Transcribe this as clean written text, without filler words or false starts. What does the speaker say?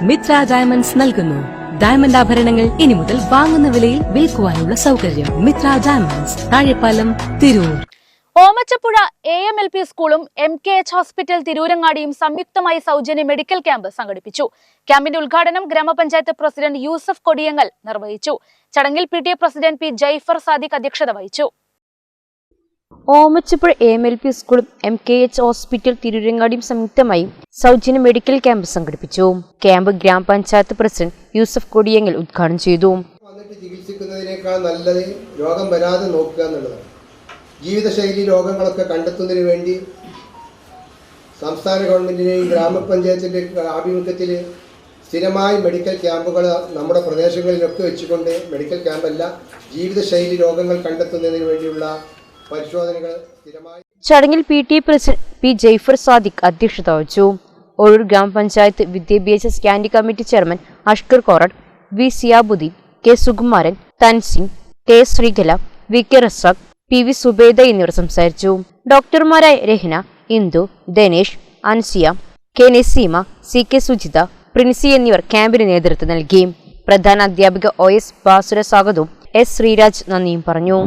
Mitra diamonds നൽകുന്നു diamond ആഭരണങ്ങൾ ഇനി മുതൽ വാങ്ങുന്ന വിലയിൽ വിൽക്കുവാനുള്ള സൗകര്യം. മിത്ര ഡയമണ്ട്സ്, താഴെപ്പാലം, തിരൂർ. ഓമച്ചപ്പുഴ AMLP സ്കൂളും MKH ഹോസ്പിറ്റൽ തിരൂരങ്ങാടിയും സംയുക്തമായി സൗജന്യ മെഡിക്കൽ ക്യാമ്പ് സംഘടിപ്പിച്ചു. ക്യാമ്പിന്റെ ഉദ്ഘാടനം ഗ്രാമപഞ്ചായത്ത് പ്രസിഡന്റ് യൂസഫ് കൊടിയങ്ങൽ നിർവഹിച്ചു. ചടങ്ങിൽ PTA president P. Jaifar Sadiq അധ്യക്ഷത വഹിച്ചു. ഓമച്ചപ്പുഴ AMLP സ്കൂളും MKH ഹോസ്പിറ്റൽ തിരൂരങ്ങാടിയും സംയുക്തമായി സൗജന്യ മെഡിക്കൽ ക്യാമ്പ് സംഘടിപ്പിച്ചു. ക്യാമ്പ് ഗ്രാമപഞ്ചായത്ത് പ്രസിഡന്റ് യൂസഫ് കൊടിയങ്ങൽ ഉദ്ഘാടനം ചെയ്തു. ചികിത്സിക്കുന്നതിനേക്കാൾ നല്ലത് രോഗം വരാതെ നോക്കുക എന്നുള്ളതാണ്. ജീവിതശൈലി രോഗങ്ങളൊക്കെ കണ്ടെത്തുന്നതിന് വേണ്ടി സംസ്ഥാന ഗവൺമെൻറ്റിൻ്റെയും ഗ്രാമപഞ്ചായത്തിൻ്റെ ആഭിമുഖ്യത്തിൽ സ്ഥിരമായി മെഡിക്കൽ ക്യാമ്പുകൾ നമ്മുടെ പ്രദേശങ്ങളിലൊക്കെ വെച്ചുകൊണ്ട് മെഡിക്കൽ ക്യാമ്പല്ല, ജീവിതശൈലി രോഗങ്ങൾ കണ്ടെത്തുന്നതിന് വേണ്ടിയുള്ള പരിശോധനകൾ സ്ഥിരമായി. ചടങ്ങിൽ PTA president P. Jaifar Sadiq അധ്യക്ഷത വഹിച്ചു. ഒഴൂർ ഗ്രാമപഞ്ചായത്ത് വിദ്യാഭ്യാസ standing committee chairman Ashkar Korad, V. Siyabuddin, K. Sukumaran, Thansing, K. Sreekala, V. K. Razak, P. V. Subaida എന്നിവർ സംസാരിച്ചു. ഡോക്ടർമാരായ Rahna, Indu, Dhanesh, Ansiya, K. Naseema, C. K. Sujitha, Princy എന്നിവർ ക്യാമ്പിന് നേതൃത്വം നൽകി. പ്രധാന അധ്യാപിക OS ബാസുര സ്വാഗതവും S. ശ്രീരാജ് നന്ദിയും പറഞ്ഞു.